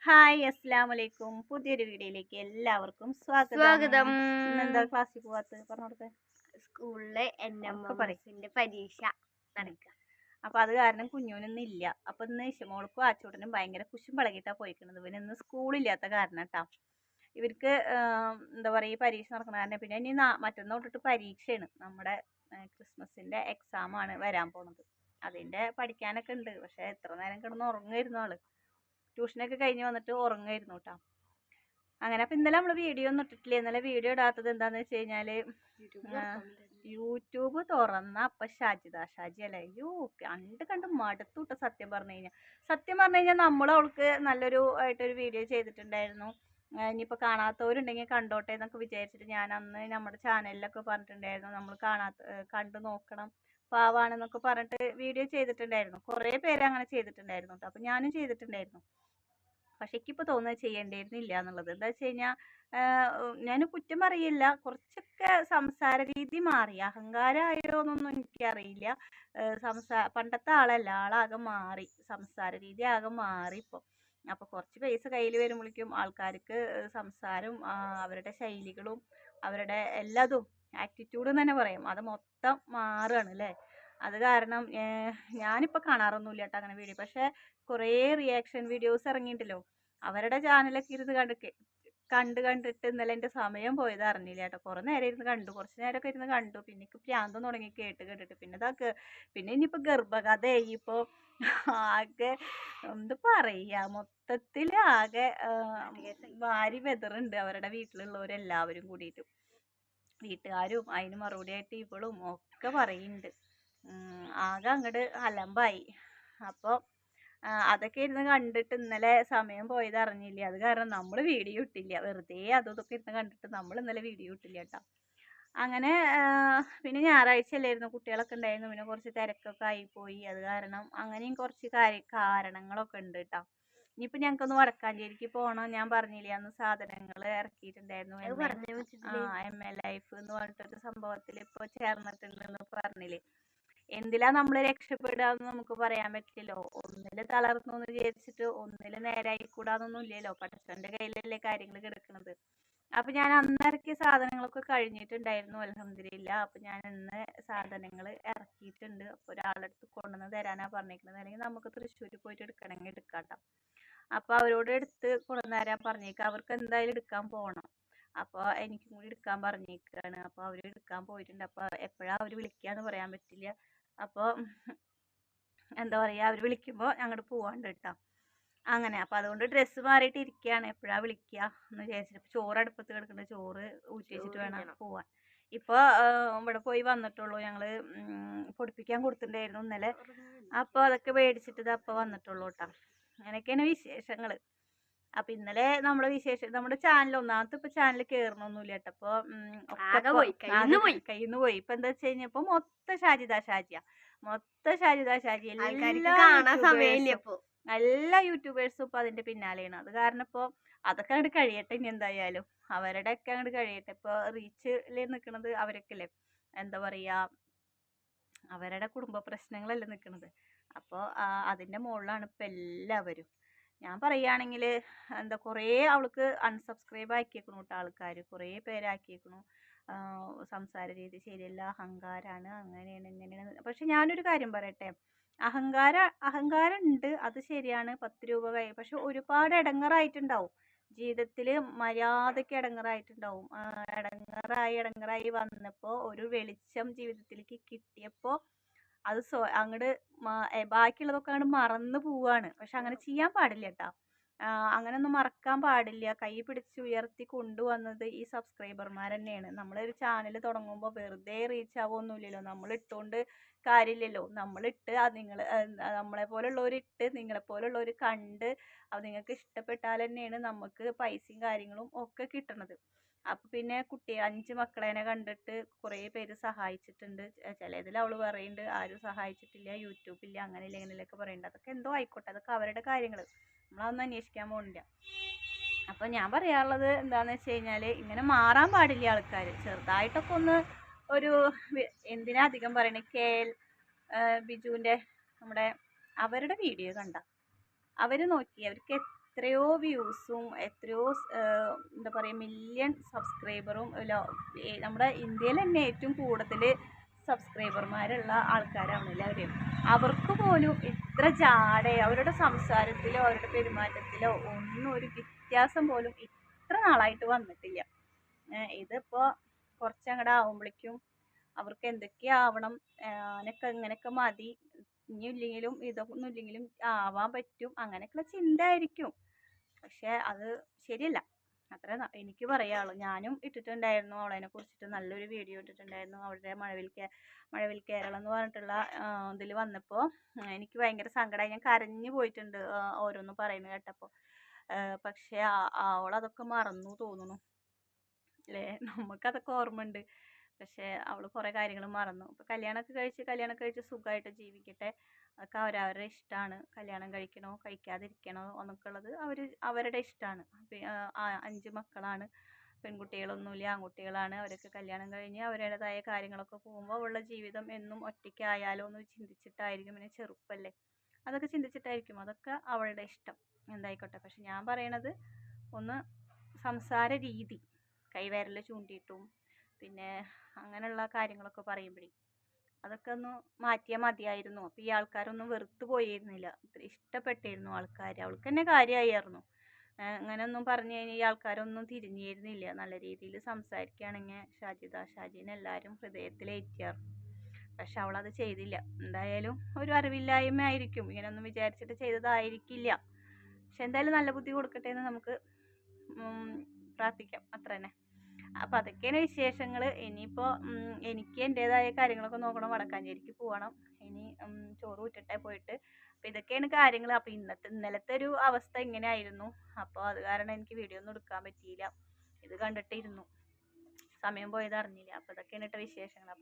Hi അസ്സലാമലൈക്കും. പുതിയൊരു വീഡിയോയിലേക്ക് എല്ലാവർക്കും സ്വാഗതം. ഇന്നെന്താ ക്ലാസ്സിൽ പോവാത്തത്? പറഞ്ഞോടുത്തെ. സ്കൂളിലെ NMMSന്റെ പരീക്ഷ നടക്കുക. അപ്പൊ അത് കാരണം കുഞ്ഞൂനൊന്നും ഇല്ല. അപ്പൊ ഇന്ന് ഇശമോൾക്കും ആച്ചോട്ടനും ഭയങ്കര കുശുമ്പളകിട്ടാ പോയിക്കണത്. ഇവന് ഇന്ന് സ്കൂളില്ലാത്ത കാരണം കേട്ടാ. ഇവർക്ക് എന്താ പറയുക, ഈ പരീക്ഷ നടക്കണ കാരണം. പിന്നെ ഇനി മറ്റന്നാൾ തൊട്ടിട്ട് പരീക്ഷയാണ്. നമ്മുടെ ക്രിസ്മസിന്റെ എക്സാം ആണ് വരാൻ പോണത്. അതിന്റെ പഠിക്കാനൊക്കെ ഉണ്ട്. പക്ഷെ എത്ര നേരം കിടന്ന് ഉറങ്ങായിരുന്നു ആള്. ട്യൂഷനൊക്കെ കഴിഞ്ഞ് വന്നിട്ട് ഉറങ്ങായിരുന്നു കേട്ടോ. അങ്ങനെ അപ്പൊ ഇന്നലെ നമ്മള് വീഡിയോ ഒന്നും ഇട്ടിട്ടില്ല. ഇന്നലെ വീഡിയോ ഇടാത്തത് എന്താന്ന് വെച്ച് കഴിഞ്ഞാല് യൂട്യൂബ് തുറന്ന അപ്പൊ ഷാജി അല്ലേ, കണ്ട് മടുത്തുട്ട. സത്യം പറഞ്ഞു കഴിഞ്ഞാൽ നമ്മൾ അവൾക്ക് നല്ലൊരു ആയിട്ടൊരു വീഡിയോ ചെയ്തിട്ടുണ്ടായിരുന്നു. ഇനിയിപ്പോ കാണാത്തവരുണ്ടെങ്കിൽ കണ്ടോട്ടെ എന്നൊക്കെ വിചാരിച്ചിട്ട് ഞാൻ അന്ന് നമ്മുടെ ചാനലിലൊക്കെ പറഞ്ഞിട്ടുണ്ടായിരുന്നു, നമ്മൾ കണ്ടു നോക്കണം, പാവാണെന്നൊക്കെ പറഞ്ഞിട്ട് വീഡിയോ ചെയ്തിട്ടുണ്ടായിരുന്നു. കുറേ പേര് അങ്ങനെ ചെയ്തിട്ടുണ്ടായിരുന്നു കേട്ടോ. അപ്പൊ ഞാനും ചെയ്തിട്ടുണ്ടായിരുന്നു. പക്ഷെ എനിക്കിപ്പോൾ തോന്നുന്നത് ചെയ്യേണ്ടിയിരുന്നില്ല എന്നുള്ളത്. എന്താ വെച്ച് കഴിഞ്ഞാൽ ഞാൻ കുറ്റം പറയില്ല, കുറച്ചൊക്കെ സംസാര രീതി മാറി. അഹങ്കാരമായോ എന്നൊന്നും എനിക്കറിയില്ല. പണ്ടത്തെ ആളല്ല, ആളാകെ മാറി, സംസാര രീതി ആകെ മാറി ഇപ്പോൾ. അപ്പോൾ കുറച്ച് പൈസ കയ്യിൽ വരുമ്പോഴേക്കും ആൾക്കാർക്ക് സംസാരം, അവരുടെ ശൈലികളും അവരുടെ എല്ലാതും ആറ്റിറ്റ്യൂഡ് തന്നെ പറയും, അത് മൊത്തം മാറുകയാണ് അല്ലേ. അത് കാരണം ഞാനിപ്പോൾ കാണാറൊന്നുമില്ല കേട്ടോ അങ്ങനെ വീഡിയോ. പക്ഷെ കുറേ റിയാക്ഷൻ വീഡിയോസ് ഇറങ്ങിയിട്ടല്ലോ, അവരുടെ ചാനലൊക്കെ ഇരുന്ന് കണ്ടിട്ട് ഇന്നലെ എൻ്റെ സമയം പോയത് അറിഞ്ഞില്ല കേട്ടോ. കുറേ നേരം ഇരുന്ന് കണ്ടു, കുറച്ച് നേരമൊക്കെ ഇരുന്ന് കണ്ടു. പിന്നെ എനിക്ക് പ്രാന്തം തുടങ്ങി കേട്ടിട്ട്. പിന്നെ ഇനിയിപ്പോൾ ഗർഭകഥ ഇപ്പോൾ ആകെ എന്ത് പറയുക, മൊത്തത്തിൽ ആകെ വാരി വെതറുണ്ട് അവരുടെ വീട്ടിലുള്ളവരെല്ലാവരും കൂടിയിട്ട്. വീട്ടുകാരും അതിന് മറുപടി ആയിട്ട് ഇവളും ഒക്കെ പറയുന്നുണ്ട്. ആകെ അങ്ങോട്ട് അലമ്പായി. അപ്പോൾ അതൊക്കെ ഇരുന്ന് കണ്ടിട്ട് ഇന്നലെ സമയം പോയത് അറിഞ്ഞില്ല. അത് കാരണം നമ്മൾ വീഡിയോ ഇട്ടില്ല. വെറുതെ അതും ഇതൊക്കെ ഇരുന്ന് കണ്ടിട്ട് നമ്മൾ ഇന്നലെ വീഡിയോ ഇട്ടില്ല കേട്ടോ. അങ്ങനെ പിന്നെ ഞായറാഴ്ച അല്ലായിരുന്നു, കുട്ടികളൊക്കെ ഉണ്ടായിരുന്നു. പിന്നെ കുറച്ച് തിരക്കൊക്കെ ആയിപ്പോയി. അത് കാരണം അങ്ങനെയും കുറച്ച് കാരണങ്ങളൊക്കെ ഉണ്ട് കേട്ടോ. ഇനിയിപ്പോൾ ഞങ്ങൾക്കൊന്ന് വടക്കാഞ്ചേരിക്ക് പോകണം. ഞാൻ പറഞ്ഞില്ലേ അന്ന് സാധനങ്ങൾ ഇറക്കിയിട്ടുണ്ടായിരുന്നു. MA ലൈഫ് എന്ന് പറഞ്ഞിട്ടൊരു സംഭവത്തിൽ ഇപ്പോൾ ചേർന്നിട്ടുണ്ടെന്ന് പറഞ്ഞില്ലേ. എന്തിലാ നമ്മൾ രക്ഷപ്പെടാന്ന് നമുക്ക് പറയാൻ പറ്റില്ലല്ലോ. ഒന്നില് തളർന്നു എന്ന് വിചാരിച്ചിട്ട് ഒന്നില് നേരായി കൂടാന്നൊന്നും ഇല്ലല്ലോ. പടച്ചവന്റെ കയ്യിലല്ലേ കാര്യങ്ങൾ കിടക്കുന്നത്. അപ്പൊ ഞാൻ അന്ന് ഇറക്കിയ സാധനങ്ങളൊക്കെ കഴിഞ്ഞിട്ടുണ്ടായിരുന്നു, അൽഹംദുലില്ലാ. അപ്പൊ ഞാൻ ഇന്ന് സാധനങ്ങൾ ഇറക്കിയിട്ടുണ്ട്. അപ്പൊ ഒരാളെടുത്ത് കൊണ്ടുവന്ന് തരാനാ പറഞ്ഞിരിക്കുന്നത്. അല്ലെങ്കിൽ നമുക്ക് തൃശ്ശൂർ പോയിട്ട് എടുക്കണമെങ്കിൽ എടുക്കാട്ടോ. അപ്പൊ അവരോട് എടുത്ത് കൊണ്ടുവന്ന് തരാൻ പറഞ്ഞേക്കാം. അവർക്ക് എന്തായാലും എടുക്കാൻ പോകണം. അപ്പോൾ എനിക്കും കൂടി എടുക്കാൻ പറഞ്ഞേക്കാണ്. അപ്പോൾ അവർ എടുക്കാൻ പോയിട്ടുണ്ട്. അപ്പോൾ എപ്പോഴാണ് അവർ വിളിക്കാന്ന് പറയാൻ പറ്റില്ല. അപ്പോൾ എന്താ പറയുക, അവർ വിളിക്കുമ്പോൾ അങ്ങോട്ട് പോവാണ്ട് കേട്ടോ. അങ്ങനെ അപ്പോൾ അതുകൊണ്ട് ഡ്രസ്സ് മാറിയിട്ട് ഇരിക്കുകയാണ്. എപ്പോഴാണ് വിളിക്കുക എന്ന് വിചാരിച്ചിട്ട്. ചോറ് അടുപ്പത്ത് കിടക്കുന്നുണ്ട്, ചോറ് ഊറ്റി വെച്ചിട്ട് വേണം പോവാൻ. ഇപ്പോൾ ഇവിടെ പോയി വന്നിട്ടുള്ളൂ. ഞങ്ങൾ പൊടിപ്പിക്കാൻ കൊടുത്തിട്ടുണ്ടായിരുന്നു ഇന്നലെ. അപ്പോൾ അതൊക്കെ മേടിച്ചിട്ട് അപ്പോൾ വന്നിട്ടുള്ളൂ കേട്ടോ. അങ്ങനെയൊക്കെയാണ് വിശേഷങ്ങൾ. അപ്പൊ ഇന്നലെ നമ്മുടെ ചാനൽ ഒന്നാമത്തെ ഇപ്പൊ ചാനൽ കേറണമൊന്നുമില്ല കേട്ടോ. അപ്പൊ കയ്യിന്ന് പോയി. ഇപ്പൊ എന്താ വെച്ച് കഴിഞ്ഞപ്പോ മൊത്തം ഷാജിയ എല്ലാ യൂട്യൂബേഴ്സും ഇപ്പൊ അതിന്റെ പിന്നാലെയാണ്. അത് കാരണം ഇപ്പൊ അതൊക്കെ അങ്ങോട്ട് കഴിയട്ടെ. ഇനി എന്തായാലും അവരുടെ ഒക്കെ അങ്ങോട്ട് കഴിയട്ടെ. ഇപ്പൊ റീച്ചില് നിൽക്കുന്നത് അവരൊക്കെ അല്ലേ, എന്താ പറയാ, അവരുടെ കുടുംബ പ്രശ്നങ്ങളല്ലേ നിൽക്കുന്നത്. അപ്പോൾ അതിന്റെ മുകളിലാണ് ഇപ്പൊ എല്ലാവരും. ഞാൻ പറയുകയാണെങ്കിൽ എന്താ, കുറേ അവൾക്ക് അൺസബ്സ്ക്രൈബ് ആക്കിയേക്കണു കേട്ടോ ആൾക്കാർ. കുറേ പേരാക്കിയേക്കണു. സംസാര രീതി ശരിയല്ല, അഹങ്കാരാണ്, അങ്ങനെയാണ് ഇങ്ങനെയാണ്. പക്ഷെ ഞാനൊരു കാര്യം പറയട്ടെ, അഹങ്കാരം ഉണ്ട്, അത് ശരിയാണ്. 10 രൂപ പക്ഷെ ഒരുപാട് ഇടങ്ങറായിട്ടുണ്ടാവും ജീവിതത്തിൽ, മര്യാദയ്ക്ക് ഇടങ്ങറായിട്ടുണ്ടാവും. ഇടങ്ങറായി വന്നപ്പോൾ ഒരു വെളിച്ചം ജീവിതത്തിലേക്ക് കിട്ടിയപ്പോൾ അത് അങ്ങോട്ട് ബാക്കിയുള്ളതൊക്കെ അങ്ങോട്ട് മറന്നു പോവാണ്. പക്ഷെ അങ്ങനെ ചെയ്യാൻ പാടില്ല കേട്ടോ. അങ്ങനെയൊന്നും മറക്കാൻ പാടില്ല. കൈ പിടിച്ച് ഉയർത്തി കൊണ്ടുവന്നത് ഈ സബ്സ്ക്രൈബർമാർ തന്നെയാണ്. നമ്മളൊരു ചാനൽ തുടങ്ങുമ്പോൾ വെറുതെ റീച്ച് ആവുമൊന്നുമില്ലല്ലോ. നമ്മൾ ഇട്ടുകൊണ്ട് കാര്യമില്ലല്ലോ. നമ്മളിട്ട് നമ്മളെ പോലുള്ളവരിട്ട് നിങ്ങളെ പോലുള്ളവർ കണ്ട് അത് നിങ്ങൾക്ക് ഇഷ്ടപ്പെട്ടാൽ തന്നെയാണ് നമുക്ക് പൈസയും കാര്യങ്ങളും ഒക്കെ കിട്ടണത്. അപ്പൊ പിന്നെ 5 മക്കളേനെ കണ്ടിട്ട് കുറേ പേര് സഹായിച്ചിട്ടുണ്ട്. ചിലതിൽ അവള് പറയുന്നുണ്ട് ആരും സഹായിച്ചിട്ടില്ല, യൂട്യൂബില്ല, അങ്ങനെയില്ല ഇങ്ങനെയൊക്കെ പറയുന്നുണ്ട്. അതൊക്കെ എന്തോ ആയിക്കോട്ടെ, അതൊക്കെ അവരുടെ കാര്യങ്ങൾ, നമ്മളതൊന്നും അന്വേഷിക്കാൻ പോകുന്നില്ല. അപ്പൊ ഞാൻ പറയാനുള്ളത് എന്താന്ന് വെച്ച് കഴിഞ്ഞാല്, ഇങ്ങനെ മാറാൻ പാടില്ല ആൾക്കാർ. ചെറുതായിട്ടൊക്കെ ഒന്ന് എന്തിനാ അധികം പറയണേ, KL ബിജുവിന്റെ അവരുടെ വീഡിയോ കണ്ട അവര് നോക്കി, അവർക്ക് എത്രയോ വ്യൂസും എത്രയോ എന്താ പറയുക മില്യൺ സബ്സ്ക്രൈബറും നമ്മുടെ ഇന്ത്യയിൽ തന്നെ ഏറ്റവും കൂടുതൽ സബ്സ്ക്രൈബർമാരുള്ള ആൾക്കാരാണ് എല്ലാവരും. അവർക്ക് പോലും ഇത്ര ജാടയോ അവരുടെ സംസാരത്തിലോ അവരുടെ പെരുമാറ്റത്തിലോ ഒന്നും ഒരു വ്യത്യാസം പോലും ഇത്ര നാളായിട്ട് വന്നിട്ടില്ല. ഇതിപ്പോൾ കുറച്ചങ്ങടെ ആവുമ്പോഴേക്കും അവർക്ക് എന്തൊക്കെയാവണം, അങ്ങനെയൊക്കെ ഇങ്ങനെയൊക്കെ മതി, ഇനിയില്ലെങ്കിലും ഇതൊന്നും ഇല്ലെങ്കിലും ആവാൻ പറ്റും, അങ്ങനെയൊക്കെയുള്ള ചിന്ത ആയിരിക്കും. പക്ഷെ അത് ശരിയല്ല. അത്ര എനിക്ക് പറയാനുള്ളൂ. ഞാനും ഇട്ടിട്ടുണ്ടായിരുന്നു അവളെ കുറിച്ചിട്ട് നല്ലൊരു വീഡിയോ ഇട്ടിട്ടുണ്ടായിരുന്നു. അവളുടെ മഴവിൽ കേരളം എന്ന് പറഞ്ഞിട്ടുള്ള ഇതിൽ വന്നപ്പോൾ എനിക്ക് ഭയങ്കര സങ്കടമായി. ഞാൻ കരഞ്ഞു പോയിട്ടുണ്ട് ഓരോന്ന് പറയുന്നത് കേട്ടപ്പോൾ. പക്ഷെ അവളതൊക്കെ മറന്നു തോന്നുന്നു അല്ലേ. നമുക്കതൊക്കെ ഓർമ്മയുണ്ട്. പക്ഷെ അവൾ കുറേ കാര്യങ്ങൾ മറന്നു. ഇപ്പോൾ കല്യാണം കഴിച്ച് സുഖമായിട്ട് ജീവിക്കട്ടെ. അതൊക്കെ അവരവരുടെ ഇഷ്ടമാണ്. കല്യാണം കഴിക്കണോ കഴിക്കാതിരിക്കണോ എന്നൊക്കെ ഉള്ളത് അവരുടെ ഇഷ്ടമാണ്. 5 മക്കളാണ്. പെൺകുട്ടികളൊന്നുമില്ല, ആൺകുട്ടികളാണ്. അവരൊക്കെ കല്യാണം കഴിഞ്ഞ് അവരുടേതായ കാര്യങ്ങളൊക്കെ പോകുമ്പോൾ അവളുടെ ജീവിതം എന്നും ഒറ്റയ്ക്കായാലോ എന്ന് ചിന്തിച്ചിട്ടായിരിക്കും. പിന്നെ ചെറുപ്പമല്ലേ, അതൊക്കെ ചിന്തിച്ചിട്ടായിരിക്കും. അതൊക്കെ അവളുടെ ഇഷ്ടം, എന്തായിക്കോട്ടെ. പക്ഷെ ഞാൻ പറയണത് ഒന്ന് സംസാര രീതി, കൈവിരൽ ചൂണ്ടിയിട്ടും പിന്നെ അങ്ങനെയുള്ള കാര്യങ്ങളൊക്കെ പറയുമ്പോഴേ അതൊക്കെ ഒന്ന് മാറ്റിയാൽ മതിയായിരുന്നു. അപ്പോൾ ഈ ആൾക്കാരൊന്നും വെറുത്ത് പോയിരുന്നില്ല, ഇഷ്ടപ്പെട്ടിരുന്നു ആൾക്കാർ. അവൾക്ക് തന്നെ കാര്യമായിരുന്നു. അങ്ങനെയൊന്നും പറഞ്ഞു കഴിഞ്ഞാൽ ഈ ആൾക്കാരൊന്നും തിരിഞ്ഞിരുന്നില്ല. നല്ല രീതിയിൽ സംസാരിക്കുകയാണെങ്കിൽ ഷാജിനെ എല്ലാവരും ഹൃദയത്തിലേറ്റിയായിരുന്നു. പക്ഷെ അവളത് ചെയ്തില്ല. എന്തായാലും ഒരു അറിവില്ലായ്മ ആയിരിക്കും, ഇങ്ങനെയൊന്നും വിചാരിച്ചിട്ട് ചെയ്തതായിരിക്കില്ല. പക്ഷെ എന്തായാലും നല്ല ബുദ്ധി കൊടുക്കട്ടെ എന്ന് നമുക്ക് പ്രാർത്ഥിക്കാം, അത്ര തന്നെ. അപ്പം അതൊക്കെയാണ് വിശേഷങ്ങൾ. ഇനിയിപ്പോൾ എനിക്ക് എൻ്റേതായ കാര്യങ്ങളൊക്കെ നോക്കണം. വടക്കാഞ്ചേരിക്ക് പോകണം ഇനി. ചോറ് ഊറ്റട്ടെ പോയിട്ട്. അപ്പം ഇതൊക്കെയാണ് കാര്യങ്ങൾ. അപ്പം ഇന്നലത്തെ ഒരു അവസ്ഥ ഇങ്ങനെ ആയിരുന്നു. അപ്പോൾ അത് കാരണം എനിക്ക് വീഡിയോ ഒന്നും എടുക്കാൻ പറ്റിയില്ല. ഇത് കണ്ടിട്ടിരുന്നു, സമയം പോയത് അറിഞ്ഞില്ല. അപ്പോൾ ഇതൊക്കെയാണ് വിശേഷങ്ങൾ. അപ്പം